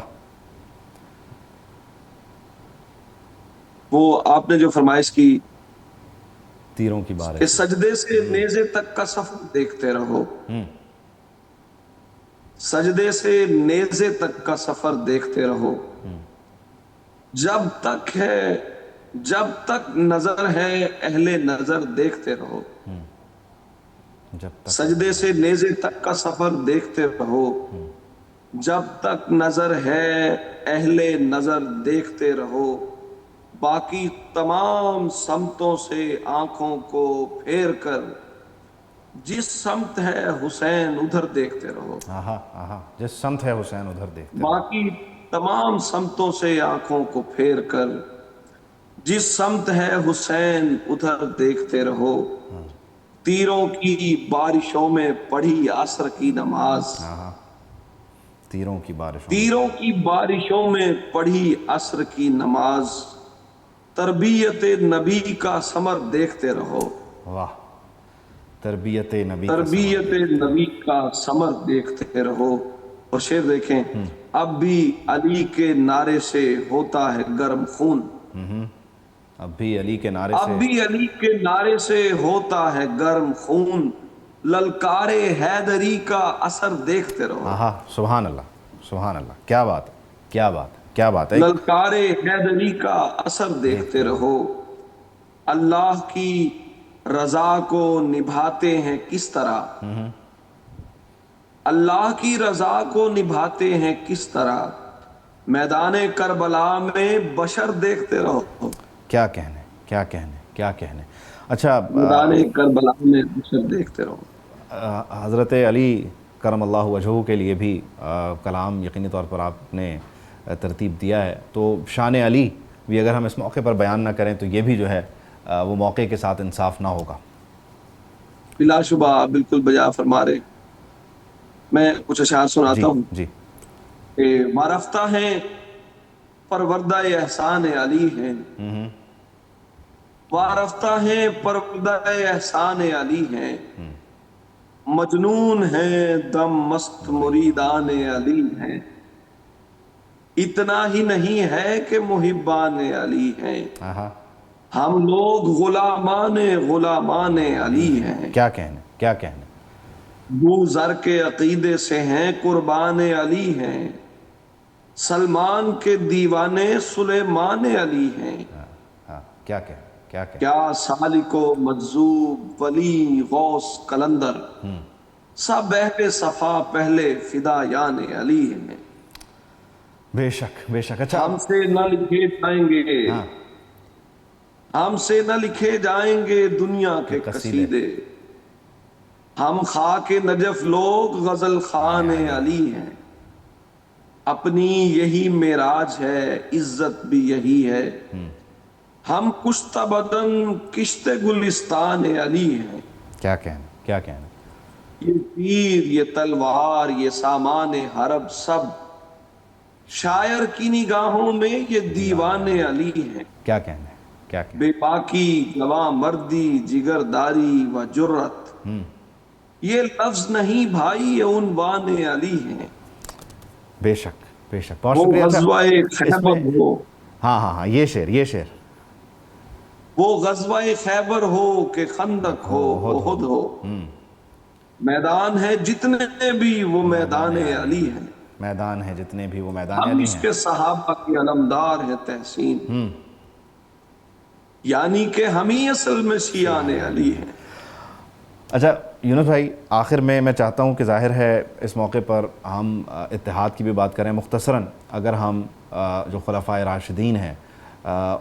وہ آپ نے جو فرمائش کی تیروں کی بارش، کہ سجدے سے نیزے تک کا سفر دیکھتے رہو، سجدے سے نیزے تک کا سفر دیکھتے رہو، جب تک نظر ہے اہل نظر دیکھتے رہو، سجدے سے نیزے تک کا سفر دیکھتے رہو، جب تک نظر ہے اہل نظر دیکھتے رہو، باقی تمام سمتوں سے آنکھوں کو پھیر کر جس سمت ہے حسین ادھر دیکھتے رہو، جس سمت ہے حسین ادھر دیکھتے رہو، باقی تمام سمتوں سے آنکھوں کو پھیر کر جس سمت ہے حسین ادھر دیکھتے رہو، تیروں کی بارشوں میں پڑھی عصر کی نماز، تیروں کی بارشوں میں. تیروں کی بارشوں میں پڑھی عصر کی نماز، تربیت نبی کا ثمر دیکھتے رہو، واہ، تربیت نبی کا تربیت نبی کا ثمر دیکھتے رہو. اور شعر دیکھیں، اب بھی علی کے نعرے سے ہوتا ہے گرم خون، اب بھی علی کے نعرے اب سے. بھی علی کے نعرے سے ہوتا ہے گرم خون، للکار حیدری کا اثر دیکھتے رہو، ہاں، سبحان اللہ، سبحان اللہ، کیا بات ہے، کیا بات ہے، کیا بات ہے. للکار حیدری کا اثر دیکھتے رہو. اللہ کی رضا کو نبھاتے ہیں کس طرح، اللہ کی رضا کو نبھاتے ہیں کس طرح، میدان کربلا میں بشر دیکھتے رہو، کیا کہنے، کیا کہنے، کیا کہنے. اچھا، میدان کربلا میں بشر دیکھتے رہو. حضرت علی کرم اللہ وجہہ کے لیے بھی کلام یقینی طور پر آپ نے ترتیب دیا ہے، تو شان علی بھی اگر ہم اس موقع پر بیان نہ کریں تو یہ بھی جو ہے وہ موقع کے ساتھ انصاف نہ ہوگا. بلا شبہ آپ بالکل بجا فرما رہے. میں کچھ اشعار جی سناتا ہوں جی. کہ وارفتہ ہیں پروردہ احسان علی ہیں، وارفتہ ہیں پروردہ احسان علی ہیں، مجنون ہیں دم مست مریدان علی ہیں، اتنا ہی نہیں ہے کہ محبان علی ہیں، ہم لوگ غلامان علی ہیں، کیا کہنے، کیا کہنے. بو زر کے عقیدے سے ہیں قربان علی ہیں، سلمان کے دیوانے سلیمان علی ہیں، کیا کہنے، کیا کہنے. کیا سالک و مجذوب ولی غوث کلندر، سب اہل صفا پہلے فدایان علی ہیں. بے شک، بے شک. اچھا، ہم سے نہ لکھے جائیں گے، ہم سے نہ لکھے جائیں گے دنیا کے قصیدے، ہم خاک نجف لوگ غزل خان علی ہیں، اپنی یہی معراج ہے عزت بھی یہی ہے، ہم کشتہ بدن کشت گلستان علی ہیں. کیا کہنے، کیا کہنے. یہ تیر یہ تلوار یہ سامان حرب سب شاعر کی نگاہوں میں یہ دیوان علی ہیں. کیا کہنے، کیا کہنے. بے باکی جواں مردی جگرداری و جرت، یہ لفظ نہیں بھائی یہ عنوان علی ہیں. بے شک، بے شک. بہت وہ شکریہ. غزوہ خیبر ہو، ہاں، یہ شعر، یہ شعر. وہ غزوہ خیبر ہو کہ خندق ہو احد ہو، میدان ہے جتنے بھی وہ میدان علی ہیں، میدان ہے جتنے بھی وہ میدان ہم علی اس ہیں. کے صحابہ کی علمدار ہے تحسین، یعنی کہ ہم ہی اصل میں شیعان علی ہیں. اچھا یونس بھائی، آخر میں چاہتا ہوں کہ ظاہر ہے اس موقع پر ہم اتحاد کی بھی بات کریں. مختصراً اگر ہم جو خلفائے راشدین ہیں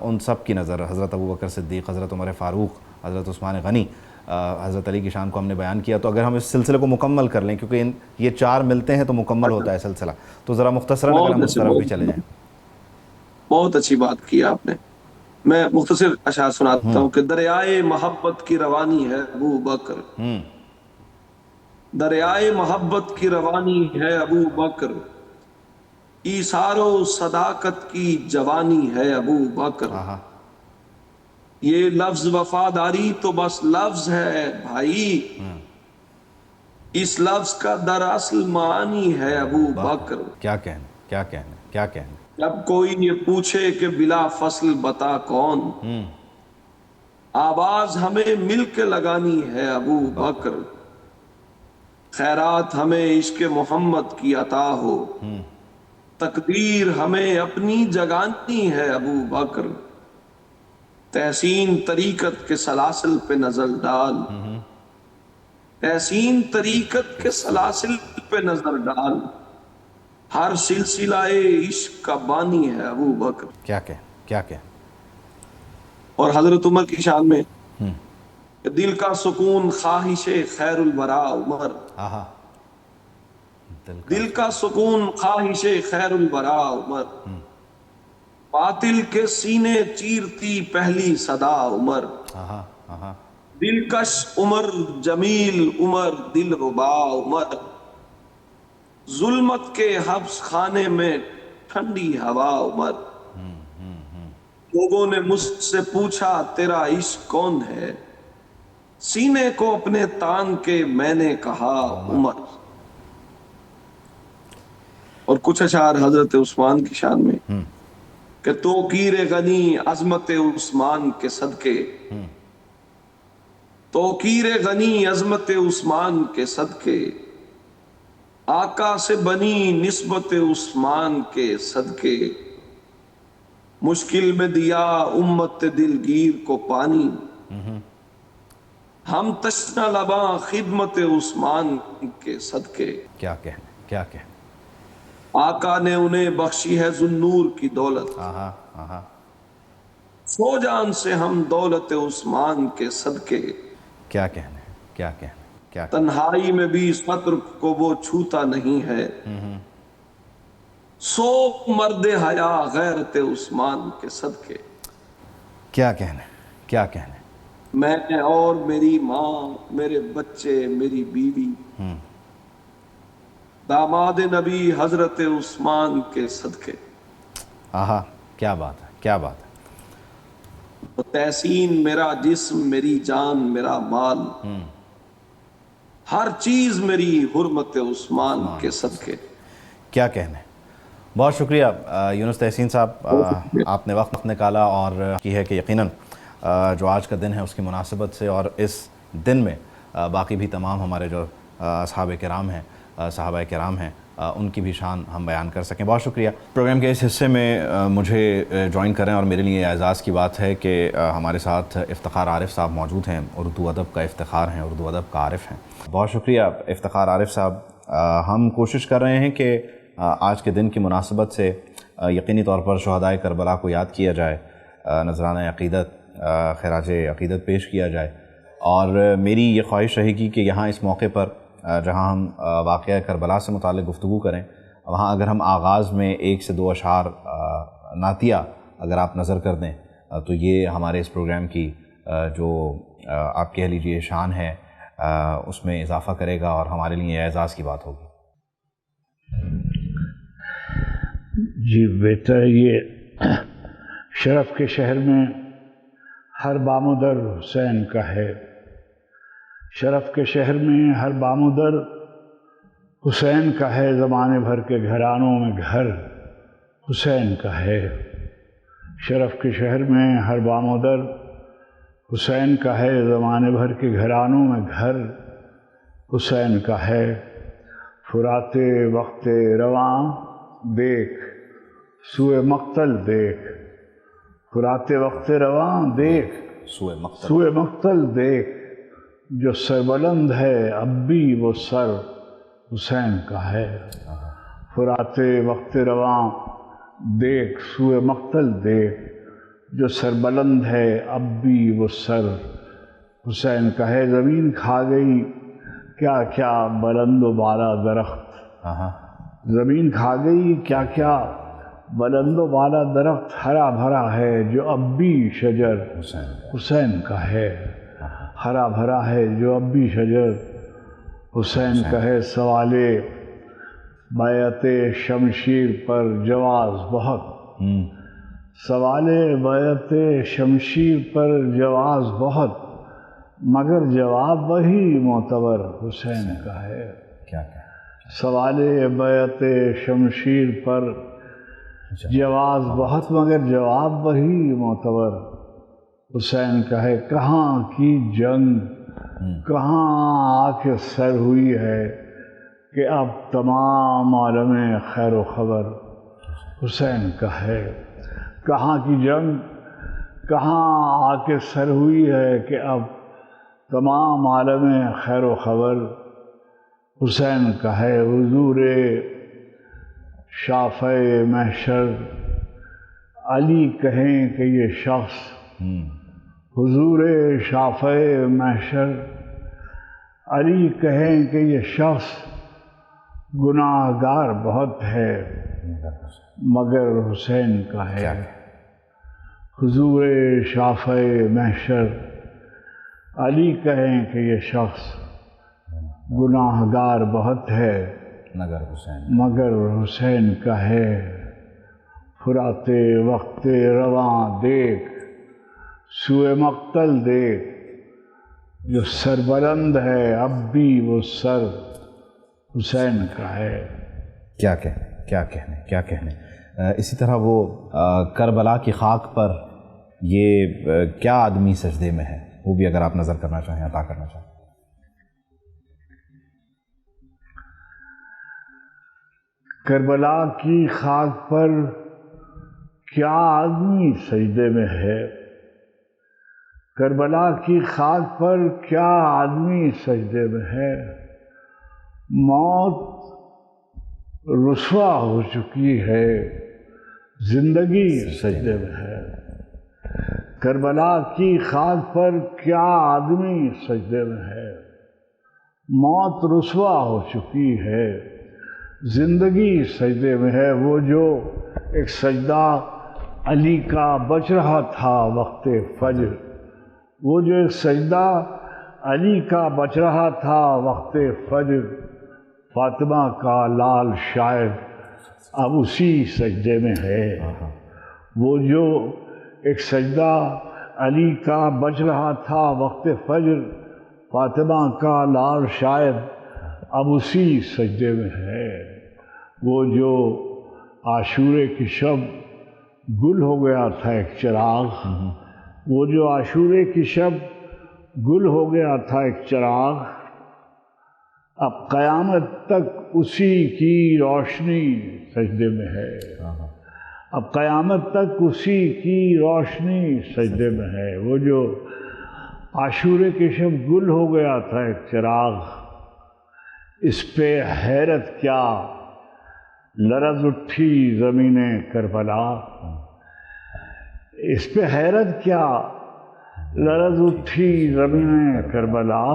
ان سب کی نظر، حضرت ابوبکر صدیق، حضرت عمر فاروق، حضرت عثمان غنی، حضرت علی کی شان کو ہم نے بیان کیا، تو اگر ہم اس سلسلے کو مکمل کر لیں، کیونکہ یہ چار ملتے ہیں تو مکمل ہوتا ہے سلسلہ، تو ذرا مختصراً اگر ہم اس طرف بھی چلے جائیں. بہت اچھی بات کی آپ نے. میں مختصر اشعار سناتا ہوں کہ دریائے محبت کی روانی ہے ابو بکر، دریائے محبت کی روانی ہے ابو بکر، ایثار و صداقت کی جوانی ہے ابو بکر، یہ لفظ وفاداری تو بس لفظ ہے بھائی، اس لفظ کا دراصل معنی ہے ابو بکر. کیا کہنے، کیا کہنے، کیا کہنے. جب کوئی یہ پوچھے کہ بلا فصل بتا کون، آواز ہمیں مل کے لگانی ہے ابو بکر، خیرات ہمیں عشق محمد کی عطا ہو، تقدیر ہمیں اپنی جگانی ہے ابو بکر، تحسین طریقت کے سلاسل پہ نظر ڈال، تحسین طریقت کے سلاسل پہ نظر ڈال، ہر سلسلہ عشق کا بانی ہے ابو بکر. کیا کہ، کیا کہ. اور حضرت عمر کی شان میں کہ دل کا سکون خواہش خیر الورا عمر، دل کا سکون خواہش خیر الورا عمر، باطل کے سینے چیرتی پہلی صدا عمر، آہا آہا دلکش عمر، جمیل عمر، دل ربا عمر، ظلمت کے حبس خانے میں ٹھنڈی ہوا عمر، لوگوں نے مجھ سے پوچھا تیرا عشق کون ہے، سینے کو اپنے تان کے میں نے کہا عمر۔ اور کچھ اشعار حضرت عثمان کی شان میں کہ توقیر غنی عظمت عثمان کے صدقے، توقیر غنی عظمت عثمان کے صدقے، آقا سے بنی نسبت عثمان کے صدقے، مشکل میں دیا امت دلگیر کو پانی، ہم تشنہ لباں خدمت عثمان کے صدقے، کیا کہنے کیا کہنے، آقا نے انہیں بخشی ہے ذوالنور کی دولت، آہا آہا سو جان سے ہم دولت عثمان کے صدقے، کیا کہنے کیا کہنے کیا کہنے۔ تنہائی میں بھی سطر کو وہ چھوتا نہیں ہے، سو مرد حیا غیرت عثمان کے صدقے، کیا کہنے کیا کہنے۔ میں اور میری ماں، میرے بچے، میری بیوی، داماد نبی حضرت عثمان کے صدقے، آہا کیا بات ہے کیا بات ہے۔ تحسین میرا جسم، میری جان، میرا مال، ہر چیز میری حرمت عثمان کے صدقے۔ کیا کہنے۔ بہت شکریہ یونس تحسین صاحب، آپ نے وقت نکالا اور کی ہے کہ یقیناً جو آج کا دن ہے اس کی مناسبت سے اور اس دن میں باقی بھی تمام ہمارے جو اصحاب کرام ہیں، صحابہ کرام ہیں، ان کی بھی شان ہم بیان کر سکیں۔ بہت شکریہ۔ پروگرام کے اس حصے میں مجھے جوائن کریں اور میرے لیے اعزاز کی بات ہے کہ ہمارے ساتھ افتخار عارف صاحب موجود ہیں، اردو ادب کا افتخار ہیں، اردو ادب کا عارف ہیں۔ بہت شکریہ افتخار عارف صاحب۔ ہم کوشش کر رہے ہیں کہ آج کے دن کی مناسبت سے یقینی طور پر شہدائے کربلا کو یاد کیا جائے، نذرانہ عقیدت، خراج عقیدت پیش کیا جائے، اور میری یہ خواہش رہے گی کہ یہاں اس موقع پر جہاں ہم واقعہ کربلا سے متعلق گفتگو کریں، وہاں اگر ہم آغاز میں 1 سے 2 اشعار نعتیہ اگر آپ نظر کر دیں تو یہ ہمارے اس پروگرام کی جو آپ کہہ لیجئے شان ہے اس میں اضافہ کرے گا اور ہمارے لیے اعزاز کی بات ہوگی۔ جی بیٹا، یہ شرف کے شہر میں ہر بامدر حسین کا ہے، شرف کے شہر میں ہر بامدر حسین کا ہے، زمانے بھر کے گھرانوں میں گھر حسین کا ہے، شرف کے شہر میں ہر بامدر حسین کا ہے، زمانے بھر کے گھرانوں میں گھر حسین کا ہے، فرات وقت رواں دیکھ سوئے مقتل دیکھ، فرات وقت رواں دیکھ سوئے مقتل دیکھ، جو سربلند ہے اب بھی وہ سر حسین کا ہے، فرات وقت رواں دیکھ سوئے مقتل دیکھ، جو سربلند ہے اب بھی وہ سر حسین کا ہے، زمین کھا گئی کیا کیا بلند و بالا درخت، زمین کھا گئی کیا کیا بلند و بالا درخت، ہرا بھرا ہے جو اب بھی شجر حسین کا ہے، ہرا بھرا ہے جو اب بھی شجر حسین کا ہے، سوال بیعت شمشیر پر جواز بہت، سوال بیعت شمشیر پر جواز بہت، مگر جواب وہی معتبر حسین کا ہے، سوال بیعت شمشیر پر جواز بہت مگر جواب وہی معتبر حسین کا ہے، کہاں کی جنگ کہاں آ کے سر ہوئی ہے کہ اب تمام عالم خیر و خبر حسین کا ہے، کہاں کی جنگ کہاں آ کے سر ہوئی ہے کہ اب تمام عالم خیر و خبر حسین کا ہے، حضور شافع محشر علی کہیں کہ یہ شخص، حضور شافع محشر علی کہیں کہ یہ شخص گناہ گار بہت ہے مگر حسین کا ہے۔ حضور شافع محشر علی کہیں کہ یہ شخص گناہ گار بہت ہے مگر حسین کا ہے، فرات وقت رواں دیکھ سوئے مقتل دیکھ، جو سر بلند ہے اب بھی وہ سر حسین کا ہے۔ کیا کہنے۔ اسی طرح وہ کربلا کی خاک پر یہ کیا آدمی سجدے میں ہے، وہ بھی اگر آپ نظر کرنا چاہیں، عطا کرنا چاہیں۔ کربلا کی خاک پر کیا آدمی سجدے میں ہے، کربلا کی خاک پر کیا آدمی سجدے میں ہے، موت رسوا ہو چکی ہے، زندگی سجدے میں ہے۔ کربلا کی خاک پر کیا آدمی سجدے میں ہے، موت رسوا ہو چکی ہے، زندگی سجدے میں ہے۔ وہ جو ایک سجدہ علی کا بچ رہا تھا وقت فجر، وہ جو ایک سجدہ علی کا بچ رہا تھا وقت فجر، فاطمہ کا لال شاید اب اسی سجدے میں ہے۔ وہ جو ایک سجدہ علی کا بچ رہا تھا وقت فجر، فاطمہ کا لال شاید اب اسی سجدے میں ہے۔ وہ جو عاشورے کی شب گل ہو گیا تھا ایک چراغ، وہ جو عاشورے کی شب گل ہو گیا تھا ایک چراغ، اب قیامت تک اسی کی روشنی سجدے میں ہے۔ اب قیامت تک اسی کی روشنی سجدے میں ہے۔ وہ جو عاشورے کی شب گل ہو گیا تھا ایک چراغ، اس پہ حیرت کیا لرز اٹھی زمین کربلا، اس پہ حیرت کیا لرز اٹھی زمین کربلا،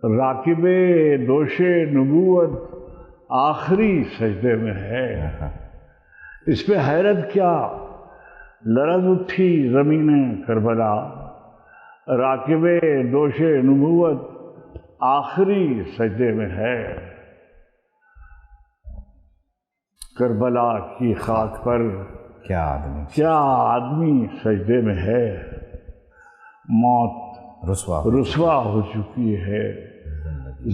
راکب دوش نبوت آخری سجدے میں ہے۔ اس پہ حیرت کیا لرز اٹھی زمین کربلا، راکب دوش نبوت آخری سجدے میں ہے۔ کربلا کی خاک پر کیا آدمی سجدے میں ہے، موت رسوا ہو چکی ہے،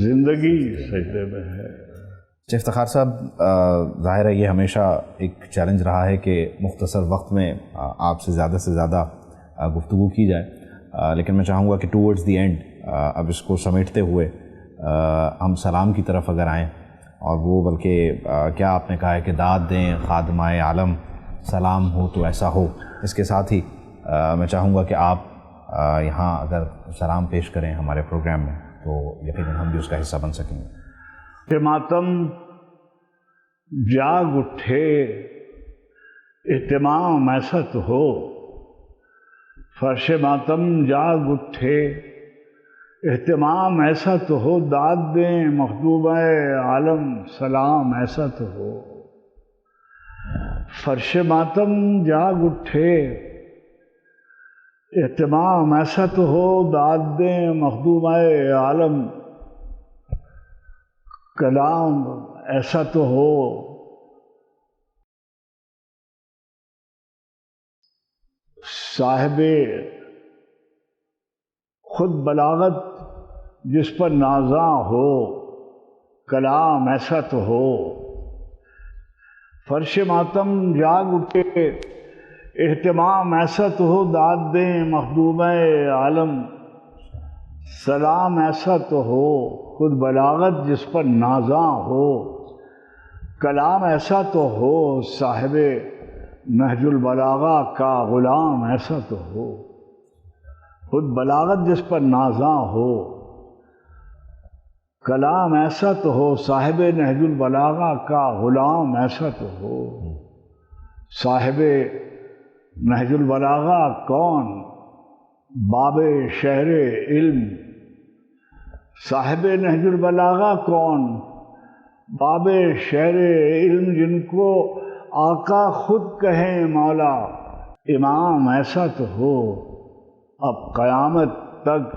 زندگی سجدے میں ہے۔ افتخار صاحب، ظاہر ہے یہ ہمیشہ ایک چیلنج رہا ہے کہ مختصر وقت میں آپ سے زیادہ گفتگو کی جائے، لیکن میں چاہوں گا کہ ٹورڈز دی اینڈ اب اس کو سمیٹتے ہوئے ہم سلام کی طرف اگر آئیں، اور وہ بلکہ کیا آپ نے کہا ہے کہ داد دیں خادمہ عالم، سلام ہو تو ایسا ہو، اس کے ساتھ ہی میں چاہوں گا کہ آپ یہاں اگر سلام پیش کریں ہمارے پروگرام میں تو یقیناً ہم بھی اس کا حصہ بن سکیں گے۔ کہ ماتم جاگ اٹھے اہتمام ایسا تو ہو، فرش ماتم جاگ اٹھے اہتمام ایسا تو ہو، داد دیں مخدومہ عالم سلام ایسا تو ہو۔ فرش ماتم جاگ اٹھے اہتمام ایسا تو ہو، داد دیں مخدومہ عالم کلام ایسا تو ہو۔ صاحب خود بلاغت جس پر نازاں ہو، کلام ایسا تو ہو۔ فرش ماتم جاگ اٹھے اہتمام ایسا تو ہو، داد دیں مخدومہ عالم سلام ایسا تو ہو۔ خود بلاغت جس پر نازاں ہو، کلام ایسا تو ہو۔ صاحب نہج البلاغہ کا غلام ایسا تو ہو۔ خود بلاغت جس پر نازاں ہو، کلام ایسا تو ہو۔ صاحب نہج البلاغہ کا غلام ایسا تو ہو۔ صاحب نہج البلاغہ کون؟ باب شہر علم۔ صاحب نہج البلاغہ کون؟ باب شہر علم، جن کو آقا خود کہیں مولا امام ایسا تو ہو، اب قیامت تک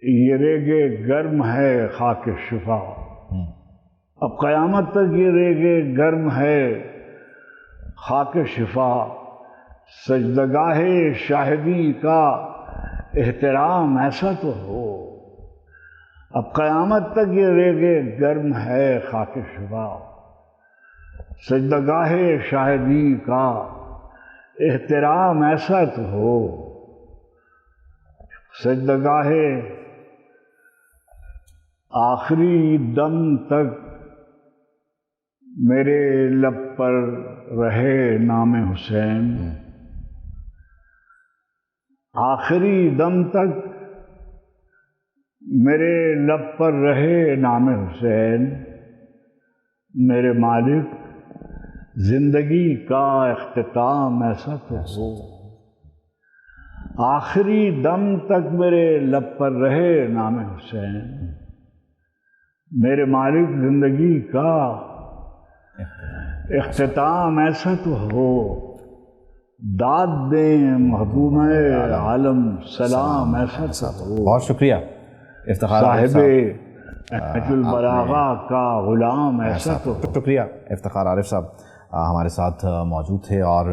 یہ ریگے گرم ہے خاک شفا، اب قیامت تک یہ ریگے گرم ہے خاک شفا، سجدگاہ شاہدی کا احترام ایسا تو ہو، اب قیامت تک یہ ریگے گرم ہے خاک شفا، سجدگاہ شاہدی کا احترام ایسا تو ہو، سجدگاہ آخری دم تک میرے لب پر رہے نام حسین، آخری دم تک میرے لب پر رہے نام حسین، میرے مالک زندگی کا اختتام ایسا تو ہو، آخری دم تک میرے لب پر رہے نام حسین، میرے مالک زندگی کا اختتام ایسا تو ہو، داد دیں محبوب عالم سلام ایسا تو ہو۔ بہت شکریہ افتخار عارف صاحب صاحب، نہج البلاغہ کا غلام ایسا تو ہو۔ شکریہ افتخار عارف صاحب ہمارے ساتھ موجود تھے، اور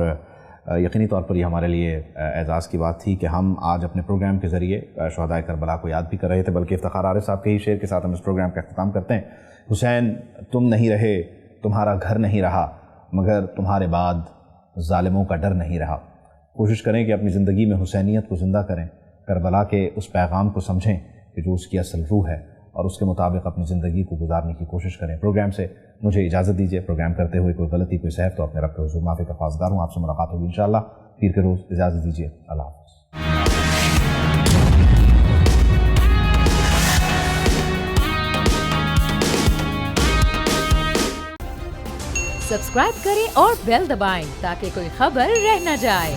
یقینی طور پر یہ ہمارے لیے اعزاز کی بات تھی کہ ہم آج اپنے پروگرام کے ذریعے شہدائے کربلا کو یاد بھی کر رہے تھے، بلکہ افتخار عارف صاحب کے ہی شعر کے ساتھ ہم اس پروگرام کا اختتام کرتے ہیں۔ حسین تم نہیں رہے، تمہارا گھر نہیں رہا، مگر تمہارے بعد ظالموں کا ڈر نہیں رہا۔ کوشش کریں کہ اپنی زندگی میں حسینیت کو زندہ کریں، کربلا کے اس پیغام کو سمجھیں کہ جو اس کی اصل روح ہے، اور اس کے مطابق اپنی زندگی کو گزارنے کی کوشش کریں۔ پروگرام سے مجھے اجازت دیجیے، پروگرام کرتے ہوئے کوئی غلطی کوئی سہو تو اپنے رب کے حضور معافی کا خواستگار ہوں۔ آپ سے ملاقات ہوگی انشاءاللہ پیر کے روز، اجازت دیجیے، اللہ حافظ۔ سبسکرائب کریں اور بیل دبائیں تاکہ کوئی خبر رہ نہ جائے۔